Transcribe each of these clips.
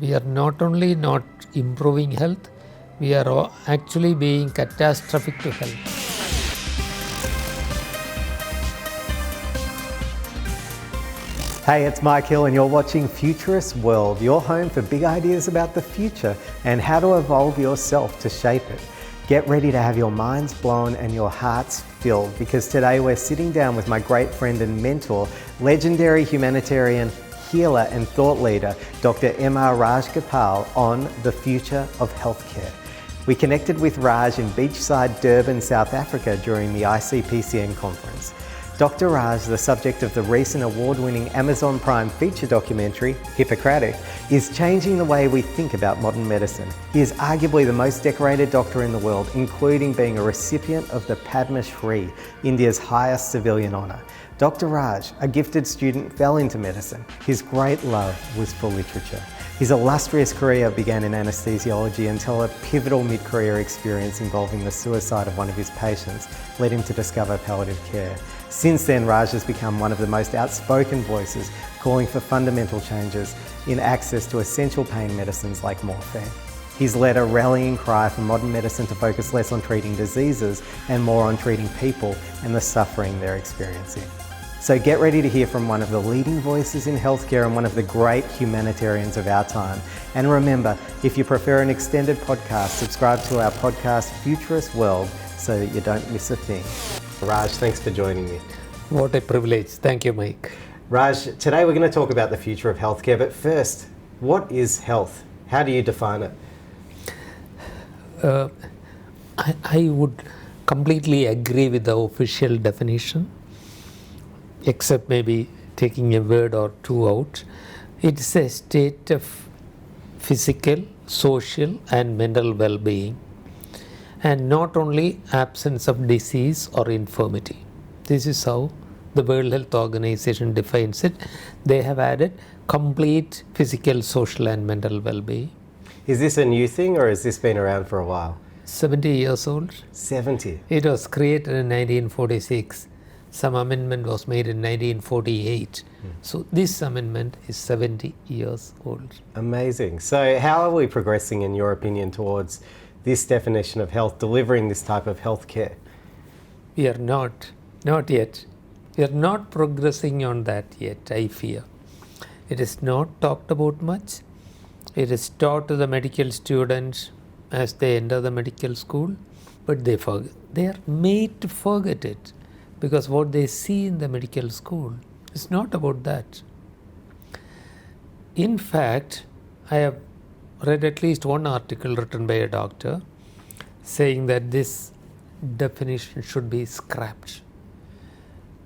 We are not only not improving health, we are actually being catastrophic to health. Hey, it's Mike Hill and you're watching Futurists.world, your home for big ideas about the future and how to evolve yourself to shape it. Get ready to have your minds blown and your hearts filled, because today we're sitting down with my great friend and mentor, legendary humanitarian, healer and thought leader, Dr. M.R. Rajagopal, on the future of healthcare. We connected with Raj in beachside Durban, South Africa during the ICPCN conference. Dr. Raj, the subject of the recent award-winning Amazon Prime feature documentary, Hippocratic, is changing the way we think about modern medicine. He is arguably the most decorated doctor in the world, including being a recipient of the Padma Shri, India's highest civilian honour. Dr. Raj, a gifted student, fell into medicine. His great love was for literature. His illustrious career began in anesthesiology until a pivotal mid-career experience involving the suicide of one of his patients led him to discover palliative care. Since then, Raj has become one of the most outspoken voices calling for fundamental changes in access to essential pain medicines like morphine. He's led a rallying cry for modern medicine to focus less on treating diseases and more on treating people and the suffering they're experiencing. So get ready to hear from one of the leading voices in healthcare and one of the great humanitarians of our time. And remember, if you prefer an extended podcast, subscribe to our podcast Futurists.world so that you don't miss a thing. Raj, thanks for joining me. What a privilege. Thank you, Mike. Raj, today we're going to talk about the future of healthcare, but first, what is health? How do you define it? I would completely agree with the official definition, except maybe taking a word or two out. It's a state of physical, social and mental well-being, and not only absence of disease or infirmity. This is how the World Health Organization defines it. They have added complete physical, social and mental well-being. Is this a new thing or has this been around for a while? 70 years old. 70? It was created in 1946. Some amendment was made in 1948. So this amendment is 70 years old. Amazing. So how are we progressing, in your opinion, towards this definition of health, delivering this type of health care? We are not yet. We are not progressing on that yet, I fear. It is not talked about much. It is taught to the medical students as they enter the medical school, but they forget. They are made to forget it, because what they see in the medical school is not about that. In fact, I have read at least one article written by a doctor saying that this definition should be scrapped,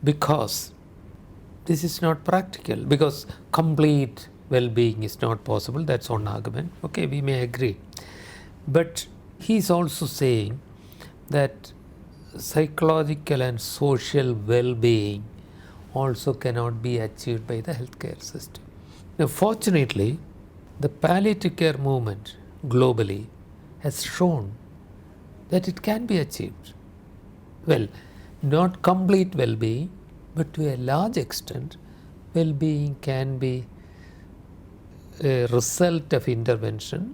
because this is not practical, because complete well-being is not possible. That's one argument. Okay, we may agree. But he's also saying that psychological and social well-being also cannot be achieved by the healthcare system. Now, fortunately, the palliative care movement globally has shown that it can be achieved. Well, not complete well-being, but to a large extent, well-being can be a result of intervention.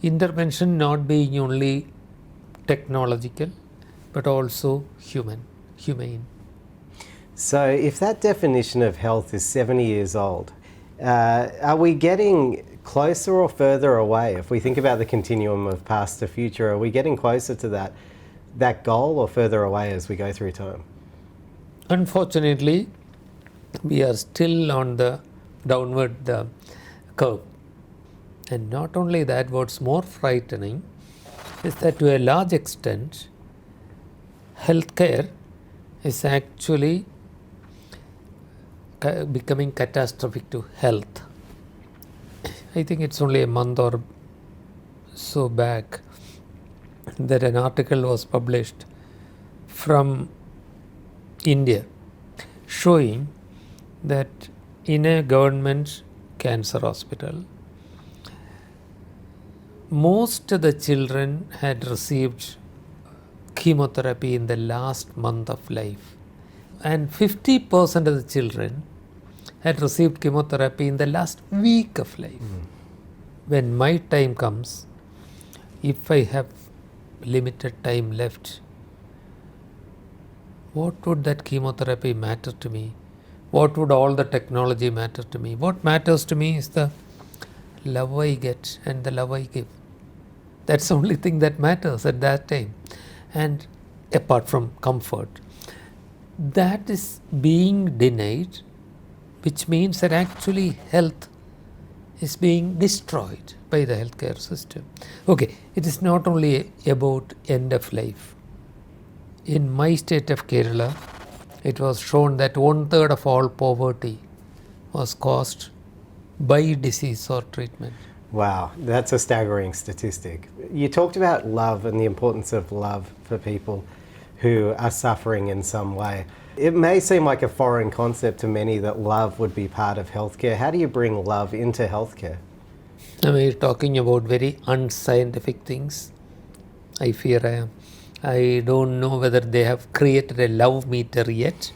Intervention not being only technological, but also humane. So if that definition of health is 70 years old, are we getting closer or further away? If we think about the continuum of past to future, are we getting closer to that goal or further away as we go through time? Unfortunately, we are still on the downward curve. And not only that, what's more frightening is that to a large extent, healthcare is actually becoming catastrophic to health. I think it's only a month or so back that an article was published from India showing that in a government cancer hospital, most of the children had received chemotherapy in the last month of life, and 50% of the children had received chemotherapy in the last week of life. when my time comes, if I have limited time left, what would that chemotherapy matter to me? What would all the technology matter to me? What matters to me is the love I get and the love I give. That's the only thing that matters at that time. And apart from comfort, that is being denied, which means that actually health is being destroyed by the healthcare system. Okay, it is not only about end of life. In my state of Kerala, it was shown that 1/3 of all poverty was caused by disease or treatment. Wow, that's a staggering statistic. You talked about love and the importance of love for people who are suffering in some way. It may seem like a foreign concept to many that love would be part of healthcare. How do you bring love into healthcare? Now we're talking about very unscientific things. I fear I am. I don't know whether they have created a love meter yet.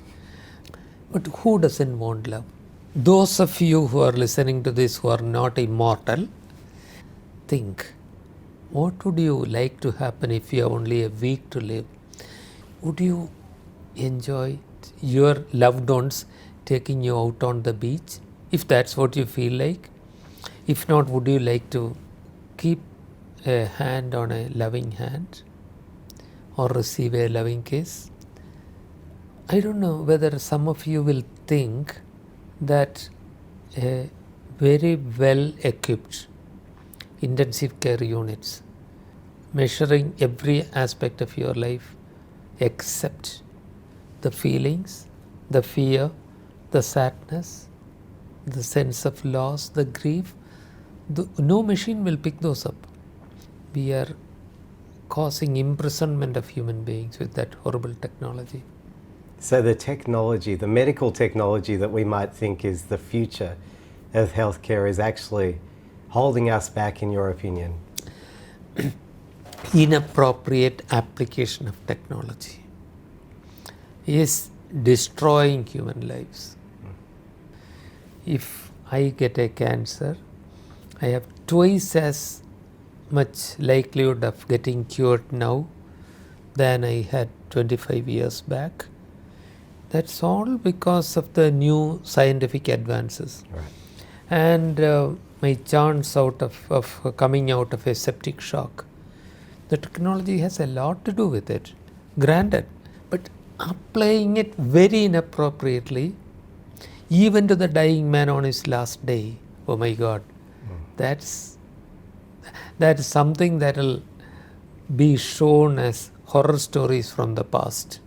But who doesn't want love? Those of you who are listening to this who are not immortal, think, what would you like to happen if you have only a week to live? Would you enjoy your loved ones taking you out on the beach, if that's what you feel like? If not, would you like to keep a hand on a loving hand or receive a loving kiss? I don't know whether some of you will think that a very well equipped intensive care units measuring every aspect of your life except the feelings, the fear, the sadness, the sense of loss, the grief, no machine will pick those up. We are causing imprisonment of human beings with that horrible technology. So the technology, the medical technology that we might think is the future of healthcare is actually holding us back, in your opinion? Inappropriate application of technology is destroying human lives. If I get a cancer, I have twice as much likelihood of getting cured now than I had 25 years back. That's all because of the new scientific advances. Right. And my chance of coming out of a septic shock, the technology has a lot to do with it, granted, but applying it very inappropriately, even to the dying man on his last day, oh my God, that is something that will be shown as horror stories from the past.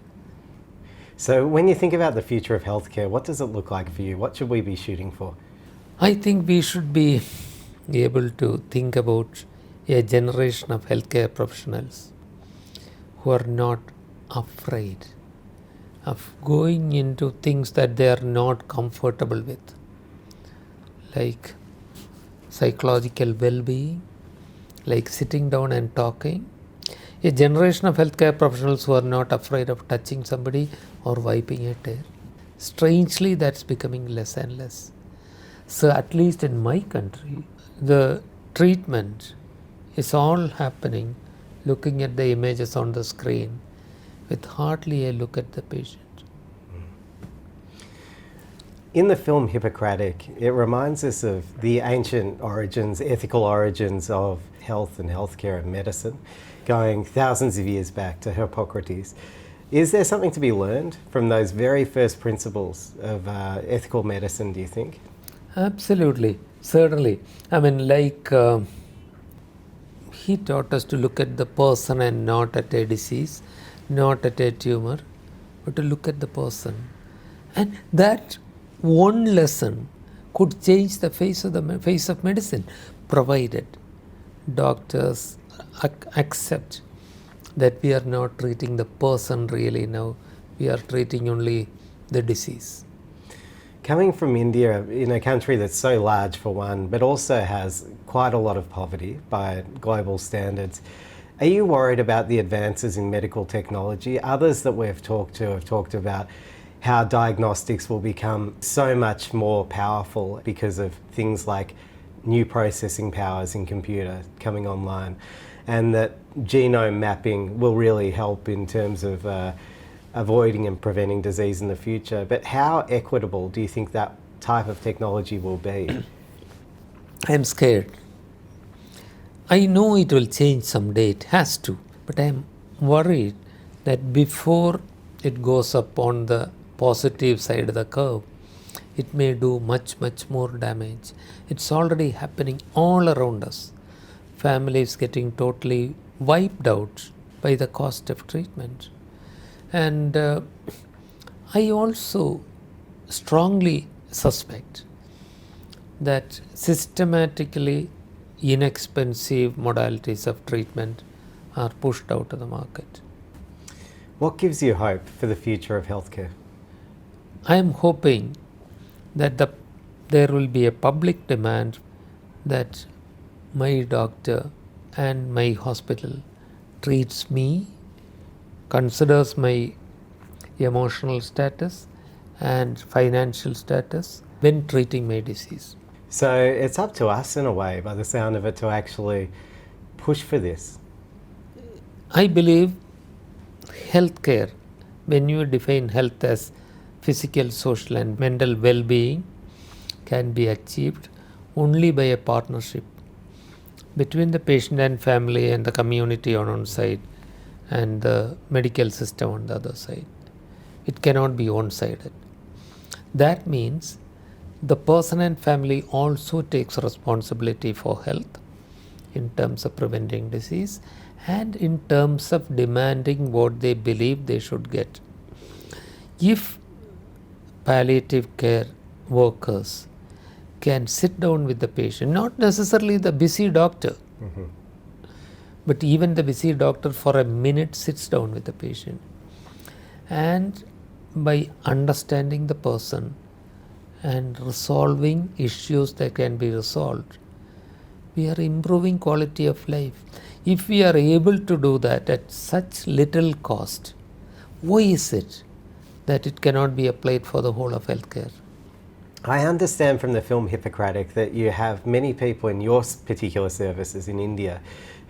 So when you think about the future of healthcare, what does it look like for you? What should we be shooting for? I think we should be able to think about a generation of healthcare professionals who are not afraid of going into things that they are not comfortable with, like psychological well-being, like sitting down and talking. A generation of healthcare professionals who are not afraid of touching somebody or wiping a tear. Strangely, that's becoming less and less. So at least in my country, the treatment is all happening looking at the images on the screen with hardly a look at the patient. In the film Hippocratic, it reminds us of the ancient origins, ethical origins of health and healthcare and medicine, going thousands of years back to Hippocrates. Is there something to be learned from those very first principles of ethical medicine, do you think? Absolutely, certainly. I mean, he taught us to look at the person and not at a disease, not at a tumor, but to look at the person. And that one lesson could change the face of medicine, provided doctors accept that we are not treating the person really now, we are treating only the disease. Coming from India, in a country that's so large for one, but also has quite a lot of poverty by global standards, are you worried about the advances in medical technology? Others that we've talked to have talked about how diagnostics will become so much more powerful because of things like new processing powers in computer coming online, and that genome mapping will really help in terms of avoiding and preventing disease in the future. But how equitable do you think that type of technology will be? I'm scared. I know it will change someday, it has to, but I'm worried that before it goes up on the positive side of the curve, it may do much more damage. It's already happening all around us. Families getting totally wiped out by the cost of treatment. And I also strongly suspect that systematically inexpensive modalities of treatment are pushed out of the market. What gives you hope for the future of healthcare? I am hoping that there will be a public demand that my doctor and my hospital treats me, considers my emotional status and financial status when treating my disease. So it's up to us in a way, by the sound of it, to actually push for this. I believe healthcare, when you define health as physical, social and mental well-being, can be achieved only by a partnership between the patient and family and the community on one side and the medical system on the other side. It cannot be one-sided. That means the person and family also takes responsibility for health in terms of preventing disease and in terms of demanding what they believe they should get. If palliative care workers can sit down with the patient, not necessarily the busy doctor, but even the busy doctor for a minute sits down with the patient, and by understanding the person and resolving issues that can be resolved, we are improving quality of life. If we are able to do that at such little cost, why is it that it cannot be applied for the whole of healthcare? I understand from the film Hippocratic that you have many people in your particular services in India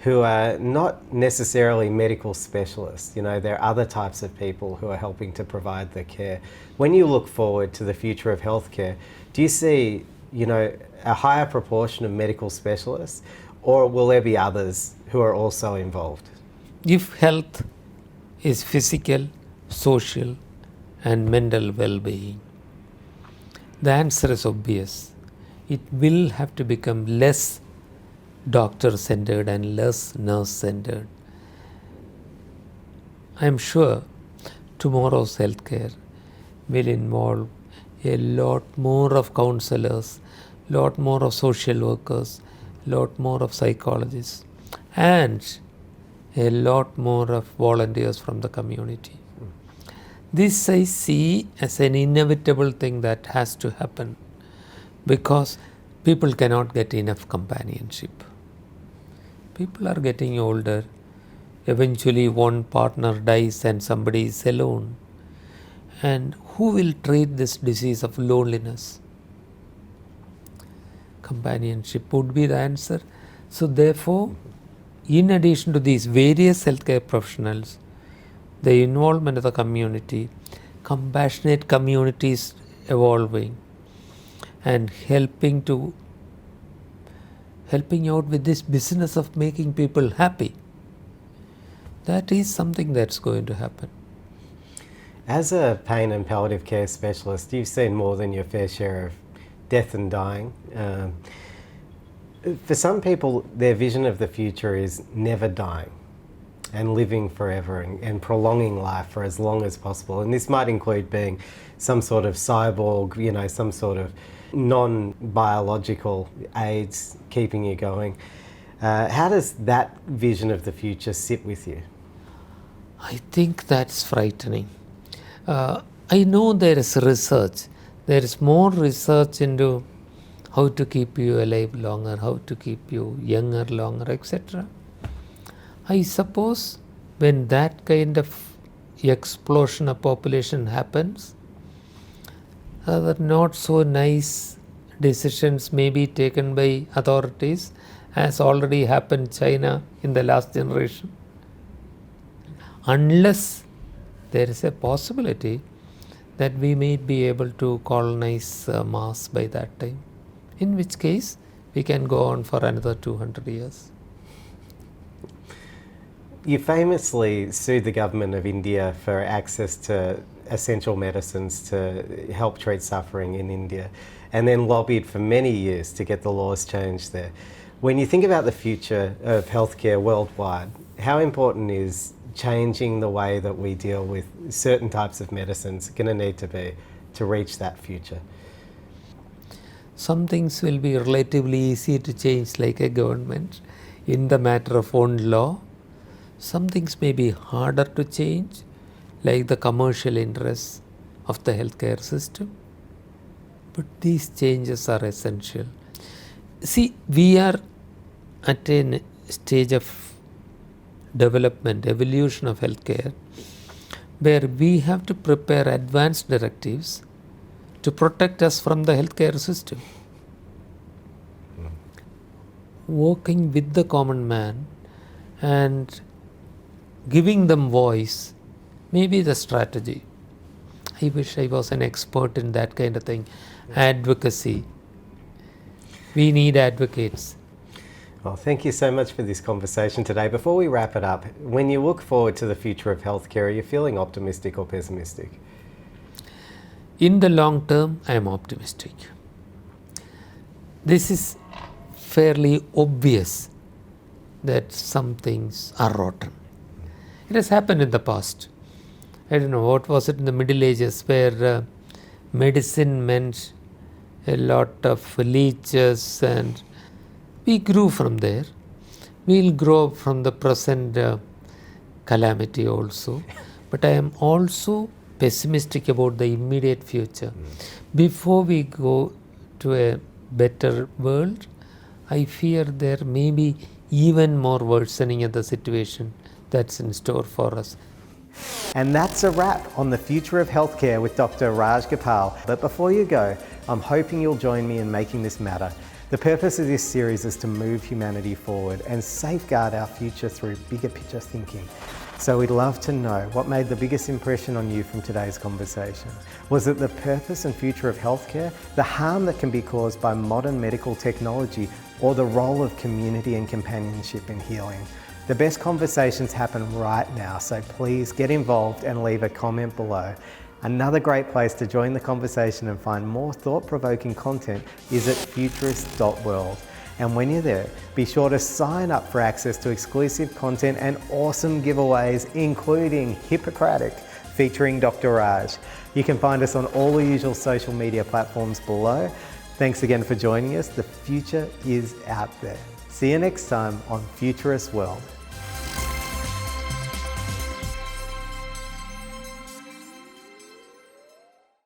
who are not necessarily medical specialists. You know, there are other types of people who are helping to provide the care. When you look forward to the future of healthcare, do you see, you know, a higher proportion of medical specialists, or will there be others who are also involved? If health is physical, social and mental well-being, the answer is obvious. It will have to become less doctor-centered and less nurse-centered. I am sure tomorrow's healthcare will involve a lot more of counselors, lot more of social workers, lot more of psychologists, and a lot more of volunteers from the community. This I see as an inevitable thing that has to happen, because people cannot get enough companionship. People are getting older. Eventually one partner dies and somebody is alone. And who will treat this disease of loneliness? Companionship would be the answer. So therefore, in addition to these various healthcare professionals, the involvement of the community, compassionate communities evolving and helping out with this business of making people happy. That is something that's going to happen. As a pain and palliative care specialist, you've seen more than your fair share of death and dying. For some people, their vision of the future is never dying and living forever and prolonging life for as long as possible. And this might include being some sort of cyborg, you know, some sort of non-biological aids keeping you going. How does that vision of the future sit with you? I think that's frightening. I know there is research. There is more research into how to keep you alive longer, how to keep you younger longer, etc. I suppose when that kind of explosion of population happens, the not so nice decisions may be taken by authorities, as already happened in China in the last generation. Unless there is a possibility that we may be able to colonize Mars by that time, in which case we can go on for another 200 years. You famously sued the government of India for access to essential medicines to help treat suffering in India, and then lobbied for many years to get the laws changed there. When you think about the future of healthcare worldwide, how important is changing the way that we deal with certain types of medicines going to need to be to reach that future? Some things will be relatively easy to change, like a government, in the matter of own law. Some things may be harder to change, like the commercial interests of the healthcare system. But these changes are essential. See, we are at a stage of development, evolution of healthcare, where we have to prepare advanced directives to protect us from the healthcare system. Working with the common man and giving them voice may be the strategy. I wish I was an expert in that kind of thing. Advocacy. We need advocates. Well, thank you so much for this conversation today. Before we wrap it up, when you look forward to the future of healthcare, are you feeling optimistic or pessimistic? In the long term, I am optimistic. This is fairly obvious that some things are rotten. It has happened in the past. I don't know, what was it in the Middle Ages, where medicine meant a lot of leeches, and we grew from there. We'll grow from the present calamity also. But I am also pessimistic about the immediate future. Before we go to a better world, I fear there may be even more worsening of the situation that's in store for us. And that's a wrap on the future of healthcare with Dr. Rajagopal. But before you go, I'm hoping you'll join me in making this matter. The purpose of this series is to move humanity forward and safeguard our future through bigger picture thinking. So we'd love to know what made the biggest impression on you from today's conversation. Was it the purpose and future of healthcare, the harm that can be caused by modern medical technology, or the role of community and companionship in healing? The best conversations happen right now, so please get involved and leave a comment below. Another great place to join the conversation and find more thought-provoking content is at Futurists.world. And when you're there, be sure to sign up for access to exclusive content and awesome giveaways, including Hippocratic, featuring Dr. Raj. You can find us on all the usual social media platforms below. Thanks again for joining us. The future is out there. See you next time on Futurists World.